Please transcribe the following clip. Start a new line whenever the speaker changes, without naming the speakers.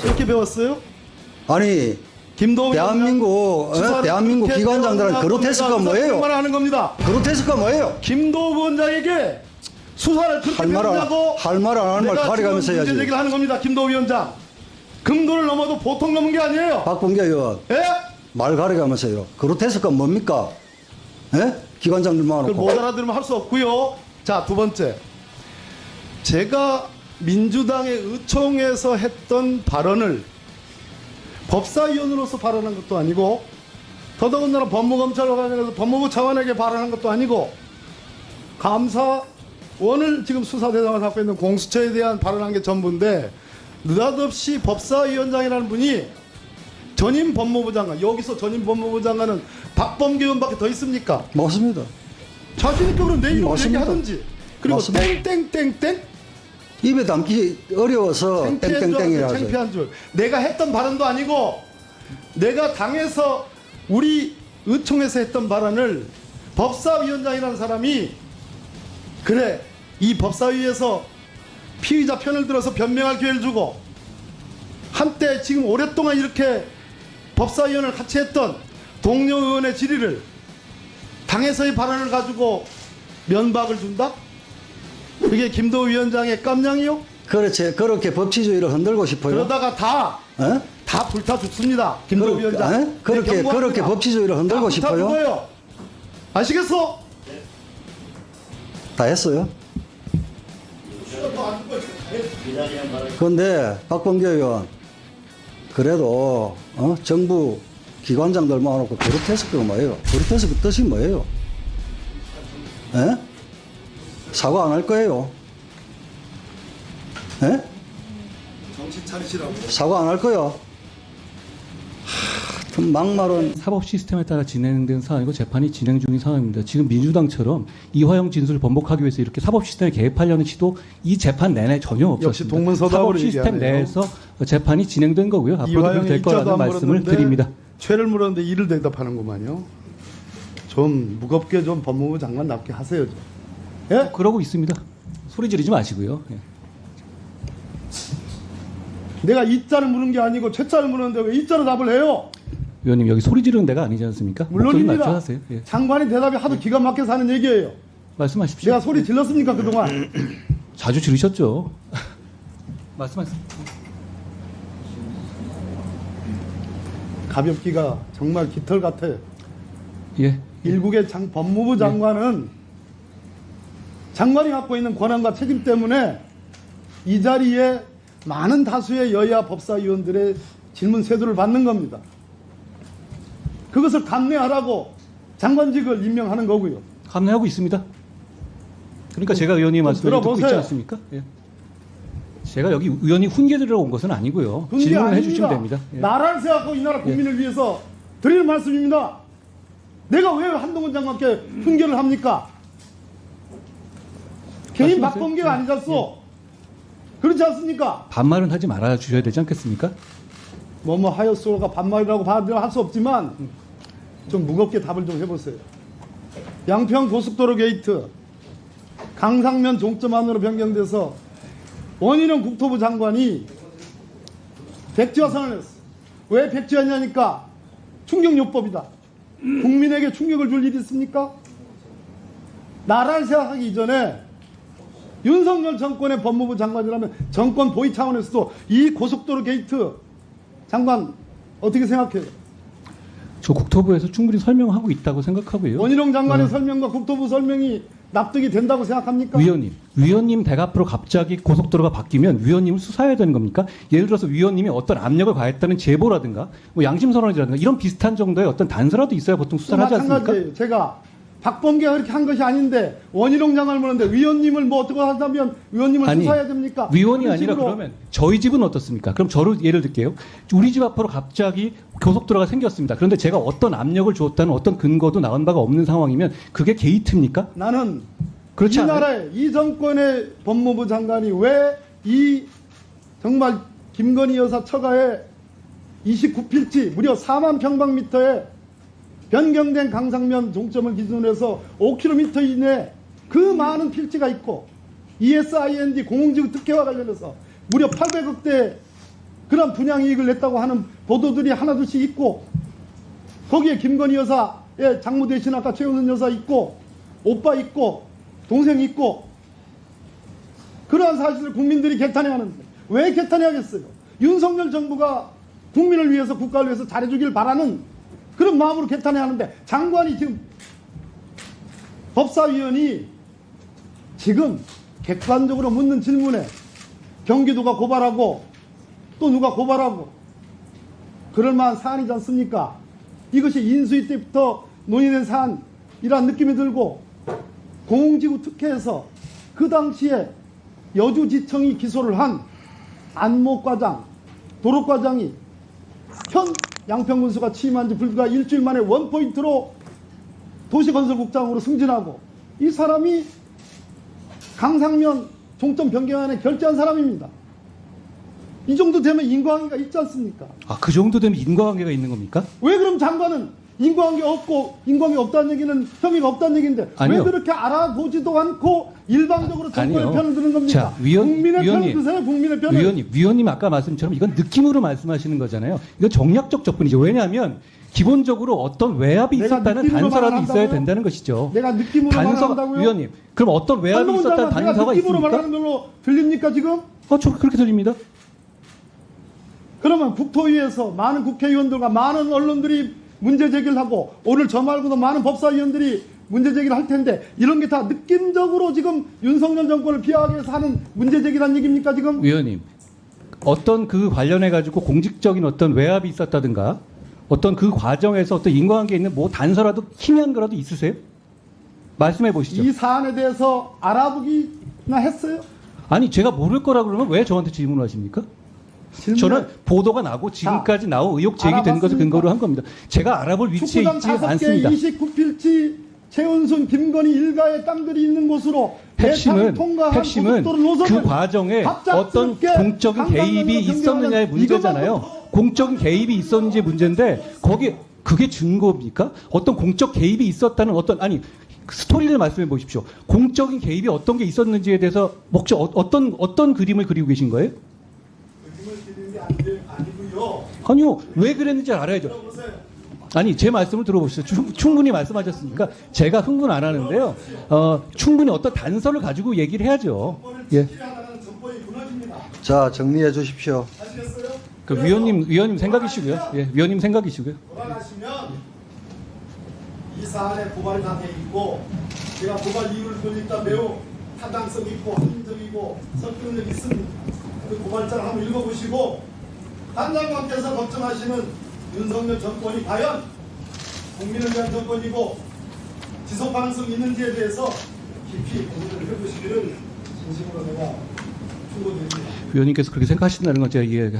그렇게 배웠어요?
아니
김도우
대한민국 대한민국 기관장들은 그로테스크가 뭐예요?
하는 겁니다.
그로테스크가 뭐예요?
김도우 원장에게 수사를 그렇게 배우냐고
할 말 안 하는 말 가려가면서 해야지.
문제 제기를 하는 겁니다. 김도우 위원장. 금도를 넘어도 보통 넘은 게 아니에요.
박범계 의원
예?
말 가려가면서요. 그로테스크가 뭡니까? 예? 기관장들만
그걸
하고.
못 알아들으면 할 수 없고요. 자, 두 번째. 제가 민주당의 의총에서 했던 발언을 법사위원으로서 발언한 것도 아니고 더더군다나 법무검찰과 관련해서 법무부 차관에게 발언한 것도 아니고 감사원을 지금 수사 대상을 갖고 있는 공수처에 대한 발언한 게 전부인데 느닷없이 법사위원장이라는 분이 전임 법무부 장관, 여기서 전임 법무부 장관은 박범계 의원밖에 더 있습니까?
맞습니다.
자신있게 그럼 내 이름을
맞습니다.
얘기하든지. 그리고
맞습니다.
땡땡땡땡
입에 담기 어려워서
창피한 줄
땡땡땡이라
알았어요.
하죠.
창피한 줄. 내가 했던 발언도 아니고 내가 당에서 우리 의총에서 했던 발언을 법사위원장이라는 사람이 그래 이 법사위에서 피의자 편을 들어서 변명할 기회를 주고 한때 지금 오랫동안 이렇게 법사위원을 같이 했던 동료 의원의 질의를 당에서의 발언을 가지고 면박을 준다? 그게 김도우 위원장의 깜냥이요?
그렇지. 그렇게 법치주의를 흔들고 싶어요.
그러다가 다
예?
불타 죽습니다. 김도우 위원장.
예? 그렇게 그렇게 법치주의를 흔들고 싶어요.
죽어요. 아시겠어?
다 했어요. 그런데 박범계 의원 그래도 정부 기관장들 모아놓고 그로테스크가 뭐예요? 그로테스크 뜻이 뭐예요? 예? 사과 안 할 거예요? 예?
정신 차리시라고.
사과 안 할 거요? 하여튼 막말은
사법 시스템에 따라 진행된 사안이고 재판이 진행 중인 상황입니다. 지금 민주당처럼 이화영 진술을 번복하기 위해서 이렇게 사법 시스템에 개입하려는 시도 이 재판 내내 전혀 없었습니다.
역시 동문서답으로
사법 시스템
얘기하네요.
내에서 재판이 진행된 거고요. 앞으로도
이화영이
그렇게 될
입자도
거라는
안
말씀을
물었는데
드립니다.
죄를 물었는데 이를 대답하는구만요. 좀 무겁게 좀 법무부 장관 납게 하세요. 좀. 예?
그러고 있습니다. 소리 지르지 마시고요. 예.
내가 이자를 물은 게 아니고 최자를 물었는데 왜 이자로 답을 해요?
위원님 여기 소리 지르는 데가 아니지 않습니까? 목소리
물론입니다.
낮춰 하세요. 예.
장관이 대답이 하도 기가 막혀서 하는 얘기예요.
말씀하십시오.
내가 소리 질렀습니까 그동안?
자주 지르셨죠. 말씀하세요.
가볍기가 정말 깃털 같아요.
예.
일국의 법무부 장관은 장관이 갖고 있는 권한과 책임 때문에 이 자리에 많은 다수의 여야 법사위원들의 질문 세도를 받는 겁니다. 그것을 감내하라고 장관직을 임명하는 거고요.
감내하고 있습니다. 그러니까 제가 의원님 말씀을 듣고 있지
들어보세요.
않습니까? 예. 제가 여기 의원이 훈계 들으러 온 것은 아니고요.
그런 게
질문을
아닙니다.
해주시면 됩니다. 예.
나라를 생각하고 이 나라 국민을 위해서 드리는 말씀입니다. 내가 왜 한동훈 장관께 훈계를 합니까? 개인
말씀하세요.
박범계가 아니잖소. 그렇지 않습니까?
반말은 하지 말아 주셔야 되지 않겠습니까?
뭐뭐 하였소가 반말이라고 할 수 없지만 좀 무겁게 답을 좀 해보세요. 양평 고속도로 게이트 강상면 종점 안으로 변경돼서 원희룡 국토부 장관이 백지화 선언을 했어. 왜 백지화냐니까 충격요법이다. 국민에게 충격을 줄 일이 있습니까? 나라를 생각하기 이전에 윤석열 정권의 법무부 장관이라면 정권 보위 차원에서도 이 고속도로 게이트 장관 어떻게 생각해요?
저 국토부에서 충분히 설명하고 있다고 생각하고요.
원희룡 장관의 설명과 국토부 설명이 납득이 된다고 생각합니까?
위원님 댁 앞으로 갑자기 고속도로가 바뀌면 위원님을 수사해야 되는 겁니까? 예를 들어서 위원님이 어떤 압력을 가했다는 제보라든가 뭐 양심선언이라든가 이런 비슷한 정도의 어떤 단서라도 있어야 보통 수사를 하지 않습니까?
마찬가지예요. 제가 박범계가 그렇게 한 것이 아닌데 원희룡 장관을 물었는데 위원님을 뭐 어떻게 하자면 위원님을
아니,
수사해야 됩니까?
위원이
그런
아니라
식으로
그러면 저희 집은 어떻습니까? 그럼 저를 예를 들게요. 우리 집 앞으로 갑자기 고속도로가 생겼습니다. 그런데 제가 어떤 압력을 주었다는 어떤 근거도 나온 바가 없는 상황이면 그게 게이트입니까?
나는
그렇지
이
않아요?
나라의 이 정권의 법무부 장관이 왜 이 정말 김건희 여사 처가에 29필지 무려 4만 평방미터에 변경된 강상면 종점을 기준으로 해서 5km 이내 그 많은 필지가 있고 ESIND 공공지구 특혜와 관련해서 무려 800억대 그런 분양이익을 냈다고 하는 보도들이 하나둘씩 있고, 거기에 김건희 여사의 장모 대신 아까 최은순 여사 있고, 오빠 있고, 동생 있고, 그러한 사실을 국민들이 개탄해하는데 왜 개탄해하겠어요? 윤석열 정부가 국민을 위해서, 국가를 위해서 잘해주길 바라는 그런 마음으로 개탄해하는데, 장관이 지금 법사위원이 지금 객관적으로 묻는 질문에 경기도가 고발하고 또 누가 고발하고 그럴 만한 사안이지 않습니까? 이것이 인수위 때부터 논의된 사안이라는 느낌이 들고, 공공지구 특혜에서 그 당시에 여주지청이 기소를 한 안목과장, 도로과장이 현 양평군수가 취임한 지 불과 일주일 만에 원포인트로 도시건설국장으로 승진하고, 이 사람이 강상면 종점 변경안에 결재한 사람입니다. 이 정도 되면 인과관계가 있지 않습니까?
아, 그 정도 되면 인과관계가 있는 겁니까?
왜 그럼 장관은 인과관계 없고, 인과관계 없다는 얘기는 혐의가 없다는 얘기인데,
아니요.
왜 그렇게 알아보지도 않고 일방적으로 정권의
아니요.
편을 드는 겁니까?
자,
국민의 편을 드세요, 국민의 편을.
위원님 아까 말씀처럼 이건 느낌으로 말씀하시는 거잖아요. 이건 정략적 접근이죠. 왜냐하면 기본적으로 어떤 외압이
내가
있었다는
느낌으로
단서라도 있어야
말한다고요?
된다는 것이죠.
내가 느낌으로
단서가,
말한다고요?
위원님, 그럼 어떤 외압이 있었다는 단서가
내가 느낌으로
있습니까?
말하는 걸로 들립니까 지금?
저 그렇게 들립니다.
그러면 국토위에서 많은 국회의원들과 많은 언론들이 문제 제기를 하고, 오늘 저 말고도 많은 법사위원들이 문제 제기를 할 텐데, 이런 게 다 느낌적으로 지금 윤석열 정권을 비하하기 위해서 하는 문제 제기란 얘기입니까 지금?
위원님, 어떤 그 관련해 가지고 공직적인 어떤 외압이 있었다든가, 어떤 그 과정에서 어떤 인과관계 있는 뭐 단서라도 희미한 거라도 있으세요? 말씀해 보시죠.
이 사안에 대해서 알아보기나 했어요?
아니, 제가 모를 거라 그러면 왜 저한테 질문을 하십니까? 저는 보도가 나고 지금까지 나온 의혹 제기된 것을
알아봤습니까?
근거로 한 겁니다. 제가 알아볼 위치에
축구장
있지
5개
않습니다.
29필지 최은순, 김건희 일가의 땅들이 있는 곳으로
핵심은
통과한 고속도로 노선을
그 과정에 어떤
갑작스럽게
공적인 개입이
강강면으로
있었느냐의
변경하는
문제잖아요.
이것만
공적인 개입이 있었는지 문제인데 거기 그게 증거입니까? 어떤 공적 개입이 있었다는 어떤 스토리를 말씀해 보십시오. 공적인 개입이 어떤 게 있었는지에 대해서 혹시 어떤 그림을 그리고 계신 거예요?
그림을 그리는 게 아니고요.
아니요. 왜 그랬는지 알아야죠.
들어보세요.
아니, 제 말씀을 들어보시죠. 충분히 말씀하셨으니까 제가 흥분 안 하는데요. 충분히 어떤 단서를 가지고 얘기를 해야죠. 예.
지키려다가는 정권이 무너집니다.
자, 정리해 주십시오.
아시겠어요?
그 위원님 생각이시고요. 예, 위원님 생각이시고요.
돌아가시면 이 사안에 고발이 다 돼 있고, 제가 고발 이유를 보니까 매우 타당성 있고 합리적이고 설득력 있습니다. 그 고발장을 한번 읽어보시고, 단장관께서 걱정하시는 윤석열 정권이 과연 국민을 위한 정권이고 지속 가능성이 있는지에 대해서 깊이 고민을 해보시기를 진심으로 내가 충고드립니다.
위원님께서 그렇게 생각하신다는 건 제가 이해하겠습니다.